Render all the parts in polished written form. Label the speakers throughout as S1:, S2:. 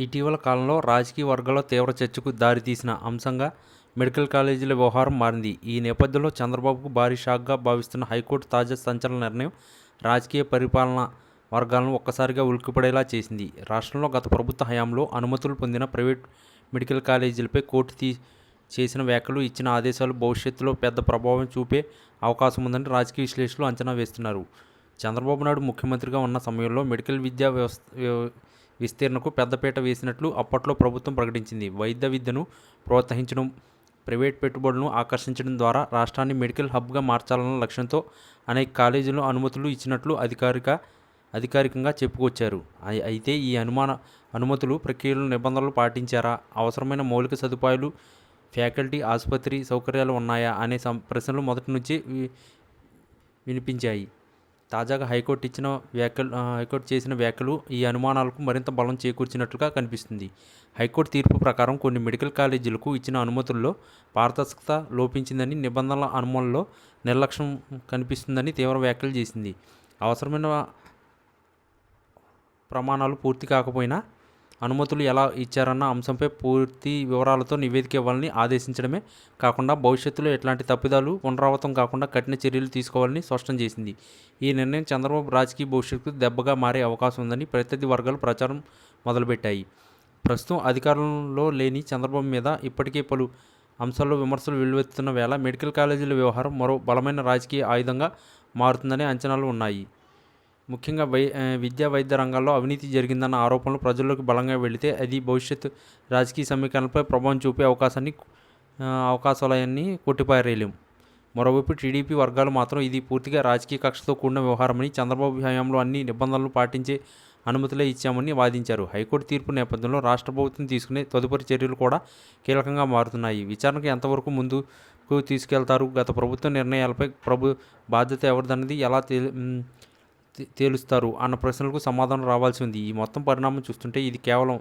S1: ఇటీవల కాలంలో రాజకీయ వర్గాల్లో తీవ్ర చర్చకు దారితీసిన అంశంగా మెడికల్ కాలేజీల వ్యవహారం మారింది. ఈ నేపథ్యంలో చంద్రబాబుకు భారీ షాక్గా భావిస్తున్న హైకోర్టు తాజా సంచలన నిర్ణయం రాజకీయ పరిపాలనా వర్గాలను ఒక్కసారిగా ఉలిక్కిపడేలా చేసింది. రాష్ట్రంలో గత ప్రభుత్వ హయాంలో అనుమతులు పొందిన ప్రైవేట్ మెడికల్ కాలేజీలపై కోర్టు చేసిన వ్యాఖ్యలు, ఇచ్చిన ఆదేశాలు భవిష్యత్తులో పెద్ద ప్రభావం చూపే అవకాశం ఉందని రాజకీయ విశ్లేషకులు అంచనా వేస్తున్నారు. చంద్రబాబు నాయుడు ముఖ్యమంత్రిగా ఉన్న సమయంలో మెడికల్ విద్యా విస్తీర్ణకు పెద్దపీట వేసినట్లు అప్పట్లో ప్రభుత్వం ప్రకటించింది. వైద్య విద్యను ప్రోత్సహించడం, ప్రైవేట్ పెట్టుబడులను ఆకర్షించడం ద్వారా రాష్ట్రాన్ని మెడికల్ హబ్గా మార్చాలన్న లక్ష్యంతో అనేక కాలేజీలు అనుమతులు ఇచ్చినట్లు అధికారికంగా చెప్పుకొచ్చారు. అయితే ఈ అనుమతులు ప్రక్రియలు నిబంధనలు పాటించారా, అవసరమైన మౌలిక సదుపాయాలు, ఫ్యాకల్టీ, ఆసుపత్రి సౌకర్యాలు ఉన్నాయా అనే ప్రశ్నలు మొదటి నుంచి వినిపించాయి. తాజాగా హైకోర్టు చేసిన వ్యాఖ్యలు ఈ అనుమానాలకు మరింత బలం చేకూర్చినట్లుగా కనిపిస్తుంది. హైకోర్టు తీర్పు ప్రకారం కొన్ని మెడికల్ కాలేజీలకు ఇచ్చిన అనుమతుల్లో పారదర్శకత లోపించిందని, నిబంధనల అమలులో నిర్లక్ష్యం కనిపిస్తుందని తీవ్ర వ్యాఖ్యలు చేసింది. అవసరమైన ప్రమాణాలు పూర్తి కాకపోయినా అనుమతులు ఎలా ఇచ్చారన్న అంశంపై పూర్తి వివరాలతో నివేదిక ఇవ్వాలని ఆదేశించడమే కాకుండా భవిష్యత్తులో ఎట్లాంటి తప్పిదాలు పునరావృతం కాకుండా కఠిన చర్యలు తీసుకోవాలని స్పష్టం చేసింది. ఈ నిర్ణయం చంద్రబాబు రాజకీయ భవిష్యత్తుకు దెబ్బగా మారే అవకాశం ఉందని ప్రత్యర్థి వర్గాలు ప్రచారం మొదలుపెట్టాయి. ప్రస్తుతం అధికారంలో లేని చంద్రబాబు మీద ఇప్పటికే పలు అంశాల్లో విమర్శలు వెల్లువెత్తుతున్న వేళ మెడికల్ కాలేజీల వ్యవహారం మరో బలమైన రాజకీయ ఆయుధంగా మారుతుందనే అంచనాలు ఉన్నాయి. ముఖ్యంగా విద్యా వైద్య రంగాల్లో అవినీతి జరిగిందన్న ఆరోపణలు ప్రజల్లోకి బలంగా వెళితే అది భవిష్యత్తు రాజకీయ సమీకరణలపై ప్రభావం చూపే అవకాశాలన్నీ కొట్టిపారేయలేం. మరోవైపు టీడీపీ వర్గాలు మాత్రం ఇది పూర్తిగా రాజకీయ కక్షతో కూడిన వ్యవహారమని, చంద్రబాబు హయాంలో అన్ని నిబంధనలు పాటించే అనుమతులే ఇచ్చామని వాదించారు. హైకోర్టు తీర్పు నేపథ్యంలో రాష్ట్ర ప్రభుత్వం తీసుకునే తదుపరి చర్యలు కూడా కీలకంగా మారుతున్నాయి. విచారణకు ఎంతవరకు ముందుకు తీసుకెళ్తారు, గత ప్రభుత్వ నిర్ణయాలపై బాధ్యత ఎవరిదన్నది ఎలా తేలుస్తారు అన్న ప్రశ్నలకు సమాధానం రావాల్సి ఉంది. ఈ మొత్తం పరిణామం చూస్తుంటే ఇది కేవలం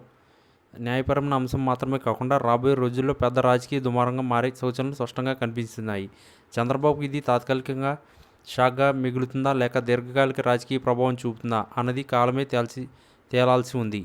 S1: న్యాయపరమైన అంశం మాత్రమే కాకుండా రాబోయే రోజుల్లో పెద్ద రాజకీయ దుమారంగా మారే సూచనలు స్పష్టంగా కనిపిస్తున్నాయి. చంద్రబాబుకు ఇది తాత్కాలికంగా షాక్గా మిగులుతుందా, లేక దీర్ఘకాలిక రాజకీయ ప్రభావం చూపుతుందా అన్నది కాలమే తేలాల్సి ఉంది.